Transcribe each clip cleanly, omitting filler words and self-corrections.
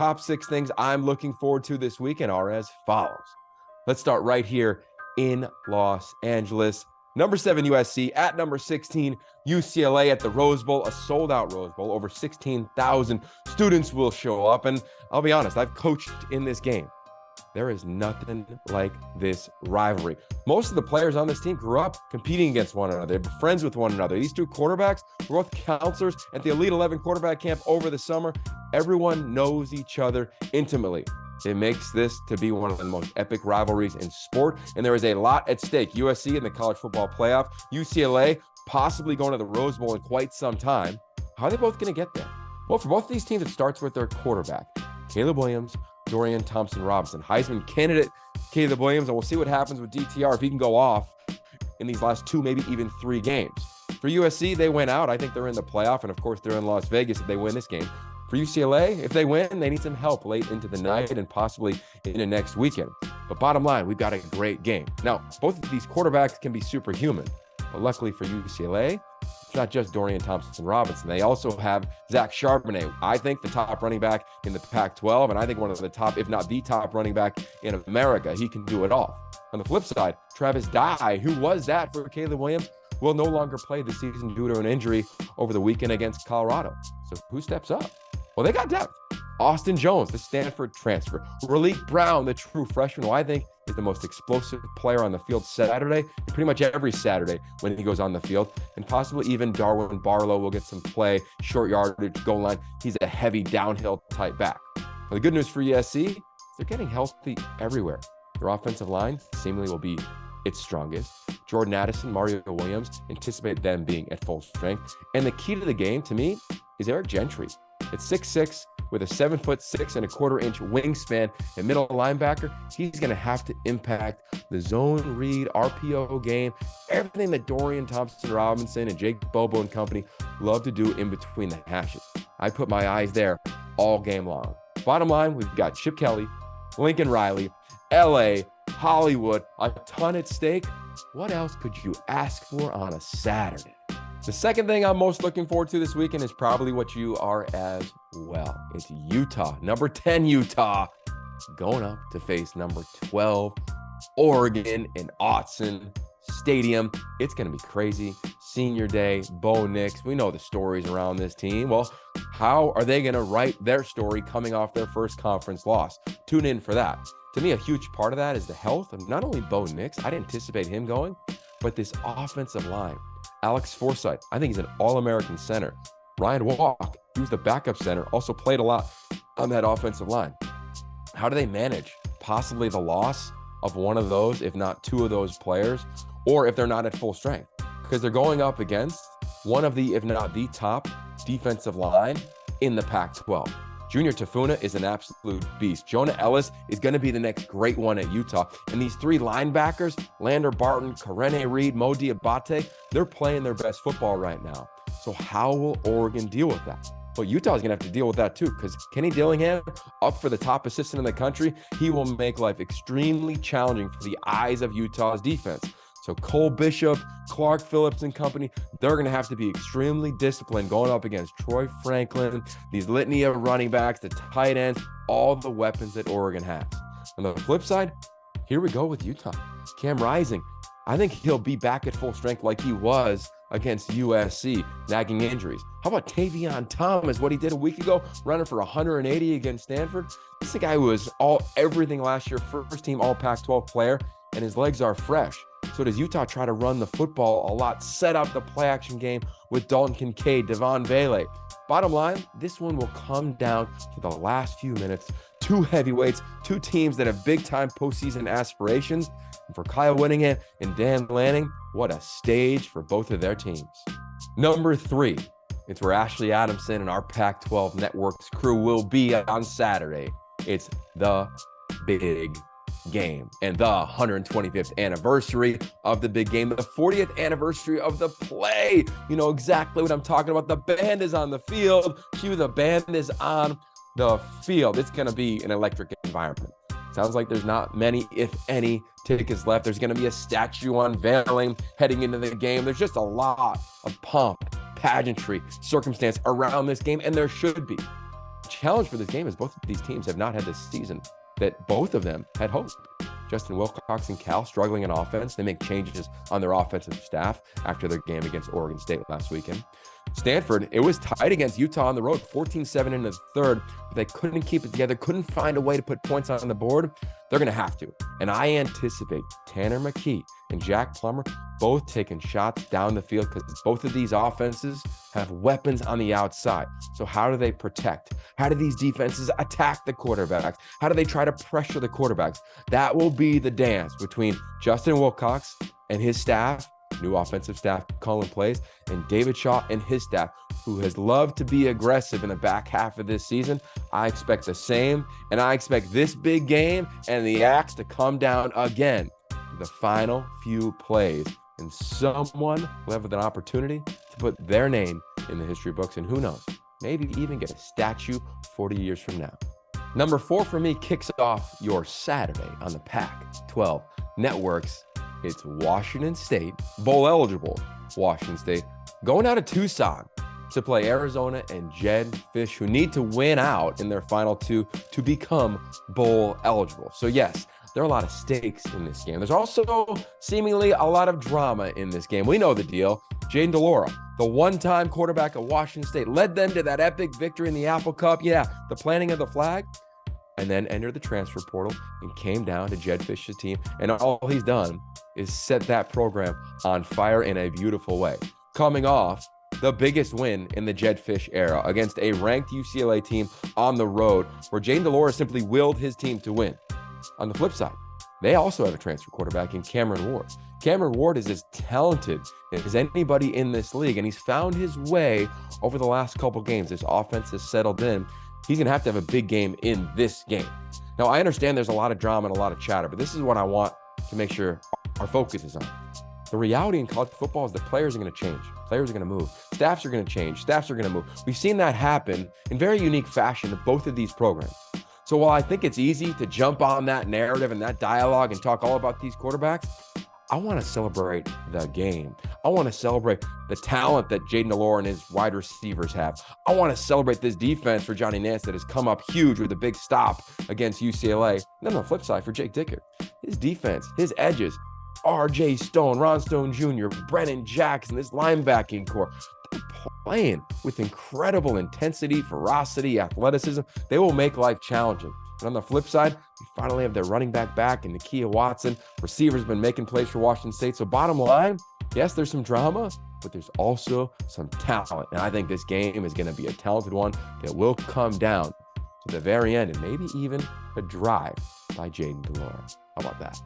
top 6 things I'm looking forward to this weekend are as follows. Let's start right here in Los Angeles. Number 7, USC at number 16, UCLA at the Rose Bowl, a sold-out Rose Bowl. Over 16,000 students will show up. And I'll be honest, I've coached in this game. There is nothing like this rivalry. Most of the players on this team grew up competing against one another. They're friends with one another. These two quarterbacks were both counselors at the Elite 11 quarterback camp over the summer. Everyone knows each other intimately. It makes this to be one of the most epic rivalries in sport, and there is a lot at stake. USC in the college football playoff, UCLA possibly going to the Rose Bowl in quite some time. How are they both going to get there? Well, for both of these teams, it starts with their quarterback, Caleb Williams, Dorian Thompson-Robinson. Heisman candidate Caleb Williams, and we'll see what happens with DTR if he can go off in these last 2, maybe even 3 games. For USC, they went out. I think they're in the playoff, and of course, they're in Las Vegas if they win this game. For UCLA, if they win, they need some help late into the night and possibly into next weekend. But bottom line, we've got a great game. Now, both of these quarterbacks can be superhuman, but luckily for UCLA, it's not just Dorian Thompson-Robinson. They also have Zach Charbonnet, I think the top running back in the Pac-12, and I think one of the top, if not the top running back in America. He can do it all. On the flip side, Travis Dye, who was that for Caleb Williams, will no longer play this season due to an injury over the weekend against Colorado. So who steps up? Well, they got depth. Austin Jones, the Stanford transfer. Raleek Brown, the true freshman, who I think is the most explosive player on the field Saturday, and pretty much every Saturday when he goes on the field. And possibly even Darwin Barlow will get some play, short yardage, goal line. He's a heavy downhill type back. But the good news for USC is they're getting healthy everywhere. Their offensive line seemingly will be its strongest. Jordan Addison, Mario Williams, anticipate them being at full strength. And the key to the game, to me, is Eric Gentry. At 6'6", with a 7'6.25" wingspan and middle linebacker, he's going to have to impact the zone read, RPO game, everything that Dorian Thompson-Robinson and Jake Bobo and company love to do in between the hashes. I put my eyes there all game long. Bottom line, we've got Chip Kelly, Lincoln Riley, LA, Hollywood, a ton at stake. What else could you ask for on a Saturday? The second thing I'm most looking forward to this weekend is probably what you are as well. It's Utah, number 10 Utah, going up to face number 12 Oregon in Autzen Stadium. It's going to be crazy. Senior day, Bo Nix. We know the stories around this team. Well, how are they going to write their story coming off their first conference loss? Tune in for that. To me, a huge part of that is the health of not only Bo Nix, I'd anticipate him going, but this offensive line. Alex Forsythe, I think he's an All-American center. Ryan Walk, he was the backup center, also played a lot on that offensive line. How do they manage possibly the loss of one of those, if not 2 of those players, or if they're not at full strength? Because they're going up against one of the, if not the top defensive line in the Pac-12. Junior Tafuna is an absolute beast. Jonah Ellis is going to be the next great one at Utah. And these 3 linebackers, Lander Barton, Karene Reed, Mo Diabate, they're playing their best football right now. So how will Oregon deal with that? Well, Utah's going to have to deal with that too, because Kenny Dillingham, up for the top assistant in the country, he will make life extremely challenging for the eyes of Utah's defense. So Cole Bishop, Clark Phillips and company, they're going to have to be extremely disciplined going up against Troy Franklin, these litany of running backs, the tight ends, all the weapons that Oregon has. On the flip side, here we go with Utah. Cam Rising, I think he'll be back at full strength like he was against USC, nagging injuries. How about Tavion Thomas, what he did a week ago, running for 180 against Stanford? This is a guy who was everything last year, first team all Pac-12 player, and his legs are fresh. So does Utah try to run the football a lot, set up the play action game with Dalton Kincaid, Devon Bailey? Bottom line, this one will come down to the last few minutes. 2 heavyweights, 2 teams that have big time postseason aspirations. And for Kyle Whittingham and Dan Lanning, what a stage for both of their teams. Number 3, it's where Ashley Adamson and our Pac-12 Networks crew will be on Saturday. It's the big game and the 125th anniversary of the big game, the 40th anniversary of the play. You know exactly what I'm talking about. The band is on the field. The band is on the field. It's going to be an electric environment. Sounds like there's not many, if any, tickets left. There's going to be a statue unveiling heading into the game. There's just a lot of pomp, pageantry, circumstance around this game, and there should be. challenge for this game is both of these teams have not had this season that both of them had hoped. Justin Wilcox and Cal struggling in offense. They make changes on their offensive staff after their game against Oregon State last weekend. Stanford, it was tight against Utah on the road, 14-7 in the third. But they couldn't keep it together, couldn't find a way to put points on the board. They're going to have to. And I anticipate Tanner McKee and Jack Plummer both taking shots down the field because both of these offenses have weapons on the outside. So how do they protect? How do these defenses attack the quarterbacks? How do they try to pressure the quarterbacks? That will be the dance between Justin Wilcox and his staff, new offensive staff calling plays, and David Shaw and his staff, who has loved to be aggressive in the back half of this season. I expect the same, and I expect this big game and the axe to come down again. The final few plays, and someone will have an opportunity to put their name in the history books, and who knows, maybe even get a statue 40 years from now. Number 4 for me kicks off your Saturday on the Pac-12 Networks. It's Washington State, bowl eligible Washington State, going out of Tucson to play Arizona and Jed Fish, who need to win out in their final 2 to become bowl eligible. So yes, there are a lot of stakes in this game. There's also seemingly a lot of drama in this game. We know the deal. Jayden de Laura, the one-time quarterback of Washington State, led them to that epic victory in the Apple Cup. Yeah, the planting of the flag, and then entered the transfer portal and came down to Jed Fish's team. And all he's done is set that program on fire in a beautiful way. Coming off the biggest win in the Jed Fish era against a ranked UCLA team on the road, where Jayden de Laura simply willed his team to win. On the flip side, they also have a transfer quarterback in Cameron Ward. Cameron Ward is as talented as anybody in this league, and he's found his way over the last couple games. This offense has settled in. He's going to have a big game in this game. Now, I understand there's a lot of drama and a lot of chatter, but this is what I want to make sure our focus is on. The reality in college football is that players are going to change. Players are going to move. Staffs are going to change. Staffs are going to move. We've seen that happen in very unique fashion to both of these programs. So while I think it's easy to jump on that narrative and that dialogue and talk all about these quarterbacks, I want to celebrate the game. I want to celebrate the talent that Jayden de Laura and his wide receivers have. I want to celebrate this defense for Johnny Nance that has come up huge with a big stop against UCLA. And then on the flip side for Jake Dickert, his defense, his edges, R.J. Stone, Ron Stone Jr., Brennan Jackson, this linebacking core, they're playing with incredible intensity, ferocity, athleticism. They will make life challenging. And on the flip side, we finally have their running back in Nakia Watson. Receivers been making plays for Washington State. So bottom line, yes, there's some drama, but there's also some talent. And I think this game is going to be a talented one that will come down to the very end and maybe even a drive by Jayden de Laura. How about that?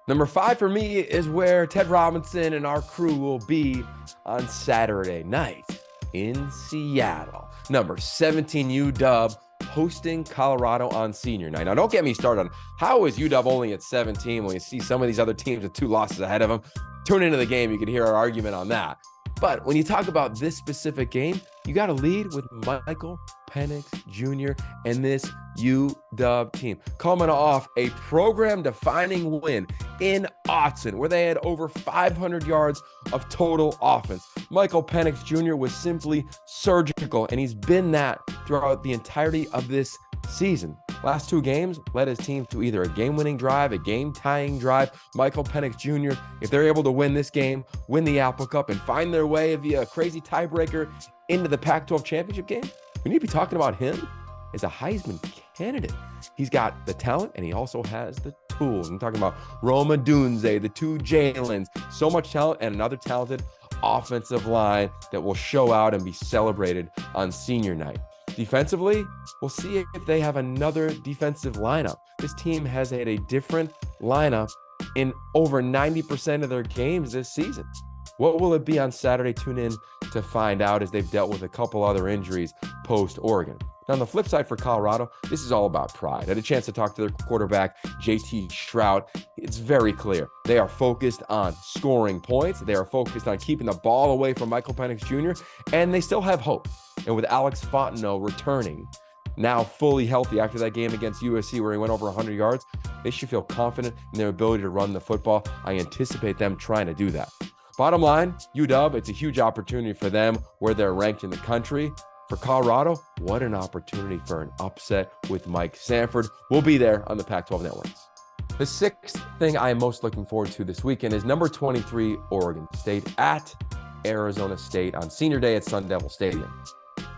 Number 5 for me is where Ted Robinson and our crew will be on Saturday night in Seattle. Number 17 UW hosting Colorado on senior night. Now, don't get me started on how is UW only at 17 when you see some of these other teams with 2 losses ahead of them. Tune into the game. You can hear our argument on that. But when you talk about this specific game, you got to lead with Michael Penix Jr. and this UW team coming off a program-defining win in Autzen, where they had over 500 yards of total offense. Michael Penix Jr. was simply surgical, and he's been that throughout the entirety of this season. Last 2 games led his team to either a game-winning drive, a game-tying drive. Michael Penix Jr., if they're able to win this game, win the Apple Cup, and find their way via a crazy tiebreaker into the Pac-12 championship game, we need to be talking about him as a Heisman candidate. He's got the talent, and he also has the tools. I'm talking about Roma Dunze, the 2 Jalen's, so much talent, and another talented offensive line that will show out and be celebrated on senior night. Defensively, we'll see if they have another defensive lineup. This team has had a different lineup in over 90% of their games this season. What will it be on Saturday? Tune in to find out, as they've dealt with a couple other injuries post-Oregon. Now, on the flip side for Colorado, this is all about pride. I had a chance to talk to their quarterback, JT Shrout. It's very clear. They are focused on scoring points. They are focused on keeping the ball away from Michael Penix Jr., and they still have hope. And with Alex Fontenot returning, now fully healthy after that game against USC where he went over 100 yards, they should feel confident in their ability to run the football. I anticipate them trying to do that. Bottom line, UW, it's a huge opportunity for them where they're ranked in the country. For Colorado, what an opportunity for an upset with Mike Sanford. We'll be there on the Pac-12 Networks. The sixth thing I am most looking forward to this weekend is number 23, Oregon State at Arizona State on Senior Day at Sun Devil Stadium.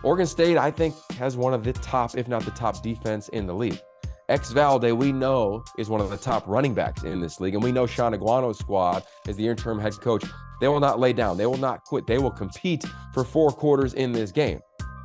Oregon State, I think, has one of the top, if not the top defense in the league. Valde, we know, is one of the top running backs in this league, and we know Sean Aguano's squad as the interim head coach. They will not lay down. They will not quit. They will compete for 4 quarters in this game.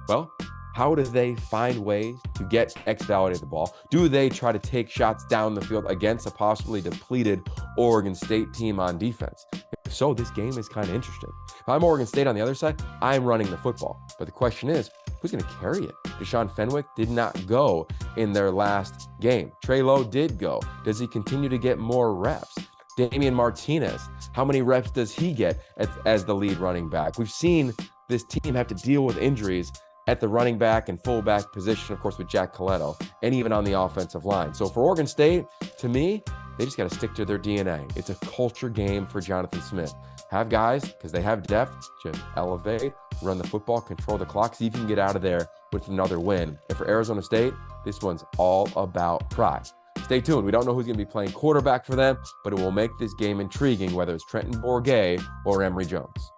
Well, how do they find ways to get Valde the ball? Do they try to take shots down the field against a possibly depleted Oregon State team on defense? If so, this game is kind of interesting. If I'm Oregon State on the other side, I'm running the football. But the question is, who's going to carry it? Deshaun Fenwick did not go in their last game. Trey Lowe did go. Does he continue to get more reps? Damian Martinez, how many reps does he get as the lead running back? We've seen this team have to deal with injuries at the running back and fullback position, of course, with Jack Coletto, and even on the offensive line. So for Oregon State, to me, they just got to stick to their DNA. It's a culture game for Jonathan Smith. Have guys, because they have depth, just elevate, run the football, control the clock, see if you can get out of there with another win. And for Arizona State, this one's all about pride. Stay tuned. We don't know who's going to be playing quarterback for them, but it will make this game intriguing, whether it's Trenton Bourguet or Emory Jones.